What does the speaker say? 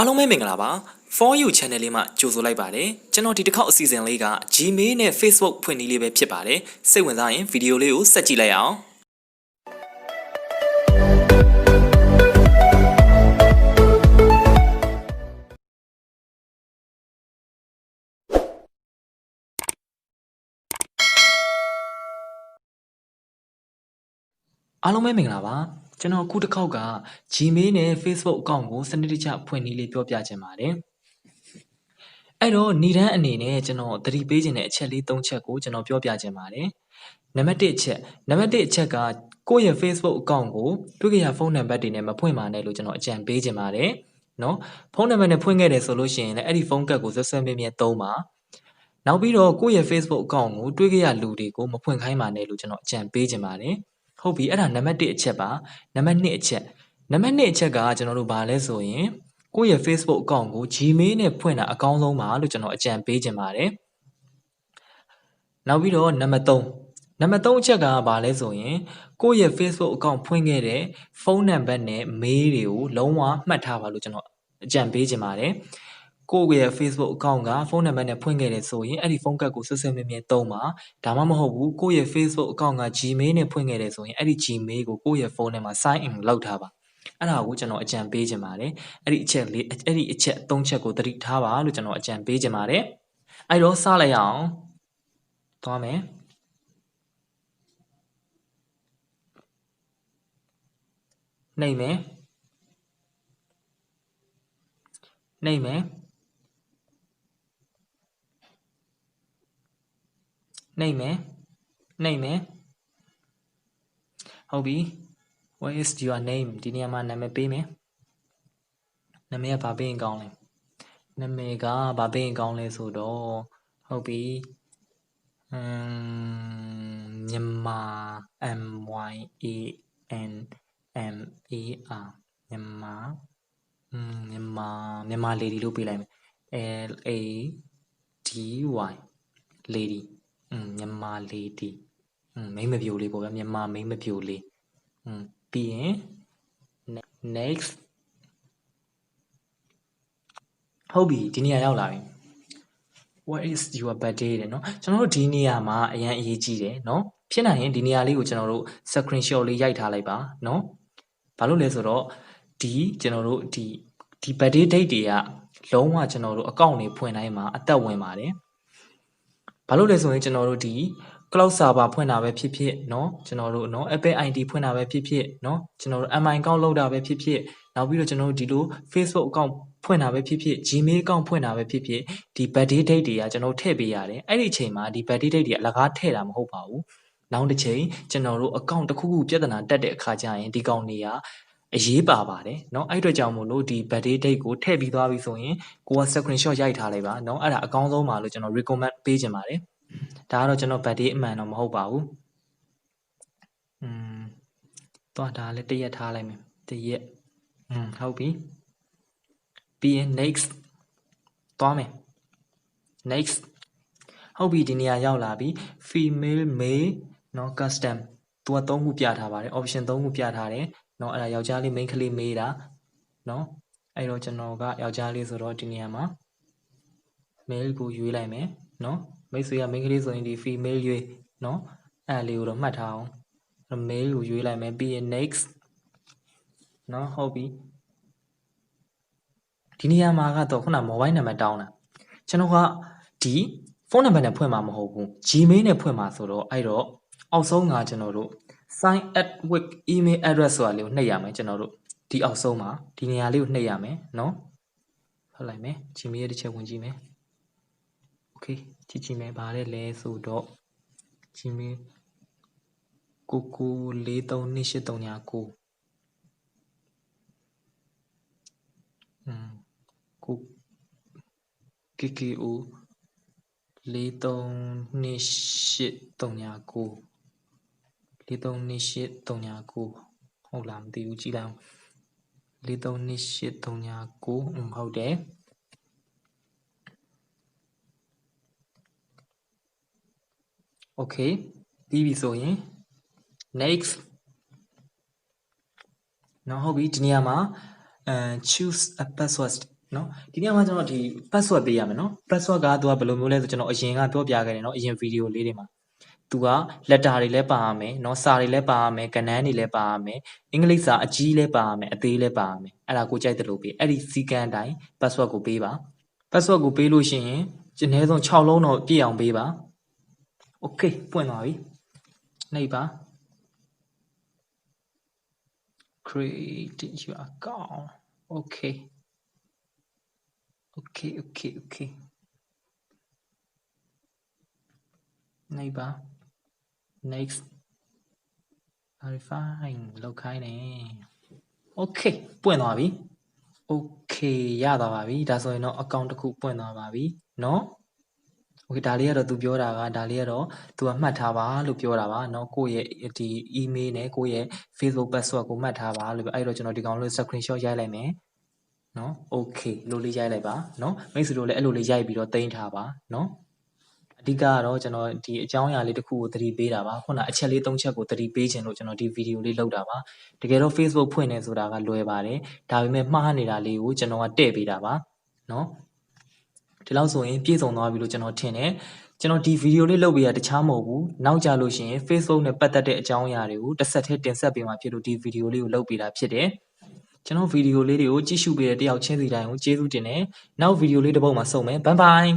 အားလုံးပဲမင်္ဂလာပါ For You Channel လေးမှာကြိုဆိုလိုက်ပါတယ်ကျွန်တော်ဒီတစ်ခေါက်အစီအစဉ်လေးက Gmail နဲ့ Facebook ဖွင့်နည်းလေးပဲဖြစ်ပါတယ်စိတ်ဝင်စားရင်ဗီဒီယိုလေးကိုဆက်ကြည့်လိုက်အောင်အားလုံးပဲမင်္ဂလာပါကျွန်တော်အခုတစ်ခေါက်က Gmail နဲ့ Facebook အကောင့်ကိုစနစ်တကျဖွင့်နည်းလေးပြောပြချင်ပါတယ်အဲ့တော့ဏ္ဍန်အနေနဲ့ကျွန်တော်သတိပေးခြင်းတဲ့အချက်လေး၃ချက်ကိုကျွန်တော်ပြောပြချင်ပါတယ်နံပါတ်1အချက်ကကိုယ့်ရဲ့ Facebook အကောင့်ကိုတွေ့ကြရဖုန်းနံပါတ်တွေနဲ့မဖွင့်ပါနဲ့လို့ကျွန်တော်အကြံပေးချင်ပါတယ်နော်ဖုန်းနံပါတ်နဲ့ဖွင့်ခဲ့တယ်ဆိုလို့ရှိရင်လည်းအဲ့ဒီဖုန်းကတ်ကိုဆွဲဆွဲမြဲမြဲသုံးပါနောက်ပြီးတော့ကိုယ့်ရဲ့ Facebook အကောင့်ကိုတွေ့ကြရလူတွေကိုမဖွင့်ခိုင်းပါနဲ့လို့ကျွန်တော်အကြံပေးချင်ပါတယ်ဟုတ်ပြီအဲ့ဒါနံပါတ်1အချက်ပါနံပါတ်2အချက်ကကျွန်တော်တို့ဗာလဲဆိုရင်ကိုယ့်ရဲ့ Facebook အကောင့်ကို Gmail နဲ့ဖွင့်တာအကောင်းဆုံးပါလို့ကျွန်တော်အကြံပေးချင်ပါတယ်နောက်ပြီးတော့နံပါတ်3အချက်ကဗာလဲဆိုရင်ကိုယ့်ရဲ့ Facebook အကောင့်ဖွင့်ခဲ့တဲ့ဖုန်းနံပါတ်နဲ့ mail တွေကိုလုံးဝမှတ်ထားပါလို့ကျွန်တော်အကြံပေးချင်ပါတယ်ကိုယ့်ရဲ့ Facebook အကောင့်ကဖုန်းနံပါတ်နဲ့ဖွင့်ခဲ့တယ်ဆိုရင်အဲ့ဒီဖုန်းကတ်ကိုဆွဆွမြဲမြဲသုံးပါဒါမှမဟုတ်ဘူးကိုယ့်ရဲ့ Facebook အကောင့်က Gmail နဲ့ဖွင့်ခဲ့တယ်ဆိုရင်အဲ့ဒီ Gmail ကိုကိုယ့်ရဲ့ဖုန်းထဲမှာ sign in လုပ်ထားပါအဲ့ဒါကိုကျွန်တော်အကြံပေးချင်ပါတယ်အဲ့ဒီအချက်3ချက်ကိုသတိထားပါလို့ကျွန်တော်အကြံပေးချင်ပါတယ်အဲ့တော့စလိုက်အောင်သွားမယ်နှိပ်မယ်ဟုတ်ပြီ what is your name ဒီနေရာမှာနာမည်ပေးမယ်နာမည်ကဘာပေးရင်ကောင်းလဲနာမည်ကဘာပေးရင်ကောင်းလဲဆိုတော့ဟုတ်ပြီမြန်မာ MYANMAR မြန်မာ lady လို့ပေးလိုက်မယ် LADY lady မြန်မာ lady မိန်းမပြိုလေးပေါ့ဗျာမြန်မာမိန်းမပြိုလေးပြီးရင် next ဟုတ်ပြီဒီနေရာရောက်လာပြီ what is your birthday တဲ့နော်ကျွန်တော်တို့ဒီနေရာမှာအရင်အရေးကြီးတယ်နော်ဖြစ်နိုင်ရင်ဒီနေရာလေးကိုကျွန်တော်တို့ screenshot လေးရိုက်ထားလိုက်ပါနော်ဘာလို့လဲဆိုတော့ကျွန်တော်တို့ဒီ birthday date တွေကလုံးဝကျွန်တော်တို့အကောင့်တွေဖွင့်တိုင်းမှာအသက်ဝင်ပါတယ်ဘာလို့လဲဆိုရင်ကျွန်တော်တို့ဒီ cloud server ဖွင့်တာပဲဖြစ်ဖြစ်เนาะကျွန်တော်တို့เนาะ Apple ID ဖွင့်တာပဲဖြစ်ဖြစ်เนาะကျွန်တော်တို့ MI account လုပ်တာပဲဖြစ်ဖြစ်နောက်ပြီးတော့ကျွန်တော်တို့ဒီလို Facebook account ဖွင့်တာပဲဖြစ်ဖြစ် Gmail account ဖွင့်တာပဲဖြစ်ဖြစ်ဒီ birthday date တွေကကျွန်တော်ထည့်ပေးရတယ်အဲ့ဒီအချိန်မှာဒီ birthday date တွေအလကားထည့်တာမဟုတ်ပါဘူးနောက်တစ်ချိန်ကျွန်တော်တို့ account တစ်ခုခုပြဿနာတက်တဲ့အခါကျရင်ဒီကောင်တွေကအရေးပါပါတယ်เนาะအဲ့အတွက်ကြောင့်မို့လို့ဒီ birthday date ကိုထည့်ပြီးသွားပြီဆိုရင်ကိုက screenshot ရိုက်ထားလိုက်ပါเนาะအဲ့ဒါအကောင်းဆုံးပါလို့ကျွန်တော် recommend ပေးချင်ပါတယ်ဒါကတော့ကျွန်တော် birthday အမှန်တော့မဟုတ်ပါဘူးတော့ဒါလည်းတရက်ထားလိုက်မယ်တရက်ဟုတ်ပြီပြီးရင် next သွားမယ် next ဟုတ်ပြီဒီနေရာရောက်လာပြီ female male เนาะ custom သူက3ခုပြထားပါတယ် option 3ခုပြထားတယ်เนาะအဲ့ဒါယောက်ျားလေးမိန်းကလေးမေးတာเนาะအဲ့တော့ကျွန်တော်ကယောက်ျားလေးဆိုတော့ဒီနေရာမှာ male ကိုရွေးလိုက်မယ်เนาะမိတ်ဆွေကမိန်းကလေးဆိုရင်ဒီ female ရွေးเนาะအဲ့လေးကိုတော့မှတ်ထားအောင် male ကိုရွေးလိုက်မယ်ပြီးရင် next เนาะဟုတ်ပြီဒီနေရာမှာကတော့ခုန mobile number တောင်းတာကျွန်တော်ကဒီဖုန်းနံပါတ်နဲ့ဖွင့်မှာမဟုတ်ဘူး Gmail နဲ့ဖွင့်မှာဆိုတော့အဲ့တော့အောက်ဆုံးကကျွန်တော်တို့ sign up with email address ဆိုတာလေးကိုနှိပ်ရမယ်ကျွန်တော်တို့ဒီအောက်ဆုံးမှာဒီနေရာလေးကိုနှိပ်ရမယ်เนาะဟုတ်လိုက်မယ် Gmail ရဲ့တစ်ချက်ဝင်ကြည့်မယ် okay ကြည့်မယ်ဗါလဲလဲဆိုတော့ Gmail 994328339KKO 4328339ဟုတ်လားမသိဘူးကြည့်လိုက်အောင်4328339ဟုတ်တယ်okay ပြီးပြီဆိုရင် next နော်ဟုတ်ပြီဒီနေရာမှာchoose a password နော်ဒီနေရာမှာကျွန်တော်ဒီ password ပေးရမယ်နော် password ကသူကဘယ်လိုမျိုးလဲဆိုကျွန်တော်အရင်ကပြောပြခဲ့တယ်နော်အရင်ဗီဒီယိုလေးတွေမှာသူက letter တွေလည်းပါရမယ်နော်စာတွေလည်းပါရမယ်ကဏ္ဍတွေလည်းပါရမယ်အင်္ဂလိပ်စာအကြီးလည်းပါရမယ်အသေးလည်းပါရမယ်အဲ့ဒါကိုကြိုက်တယ်လို့ပေးအဲ့ဒီစီကံအတိုင်း password ကိုပေးပါ password ကိုပေးလို့ရှိရင်အနည်းဆုံး6လုံးတော့ပြည့်အောင်ပေးပါ okay ပွင့်သွားပြီနှိပ်ပါ create your account okayနှိပ်ပါ next verify လောက်ခိုင်းနေ okay ပွင့်သွားပြီ okay ရသွားပါပြီဒါဆိုရင်တော့ account တစ်ခုပွင့်သွားပါပြီเนาะ okay ဒါလေးကတော့သူပြောတာကဒါလေးကတော့သူကမှတ်ထားပါလို့ပြောတာပါเนาะကိုယ့်ရဲ့ဒီ email နဲ့ကိုယ့်ရဲ့ Facebook password ကိုမှတ်ထားပါလို့အဲ့တော့ကျွန်တော်ဒီကောင်လေး screenshot ရိုက်လိုက်မယ်เนาะ okay လို့လေးရိုက်လိုက်ပါเนาะမိတ်ဆွေတို့လည်းအဲ့လိုလေးရိုက်ပြီးတော့တင်ထားပါเนาะအဓိကကတော့ကျွန်တော်ဒီအကြောင်းအရာလေးတစ်ခုကိုသတိပေးတာပါခုနအချက်လေး၃ချက်ကိုသတိပေးခြင်းလို့ကျွန်တော်ဒီဗီဒီယိုလေးလုပ်တာပါတကယ်တော့ Facebook ဖွင့်နေဆိုတာကလွယ်ပါတယ်ဒါပေမဲ့မှားနေတာလေးကိုကျွန်တော်ကတဲ့ပေးတာပါเนาะဒီလောက်ဆိုရင်ပြည့်စုံသွားပြီလို့ကျွန်တော်ထင်တယ်ကျွန်တော်ဒီဗီဒီယိုလေးလုပ်ပေးရတခြားမဟုတ်ဘူးနောက်ကြလို့ရှိရင် Facebook နဲ့ပတ်သက်တဲ့အကြောင်းအရာတွေကိုတစ်ဆက်တည်းတင်ဆက်ပေးမှာဖြစ်လို့ဒီဗီဒီယိုလေးကိုလုပ်ပေးတာဖြစ်တယ်ကျွန်တော်ဗီဒီယိုလေးတွေကိုကြည့်ရှုပေးတဲ့တယောက်ချင်းစီတိုင်းကိုကျေးဇူးတင်တယ်နောက်ဗီဒီယိုလေးတစ်ပုဒ်မှာဆုံမယ်ဘိုင်ဘိုင်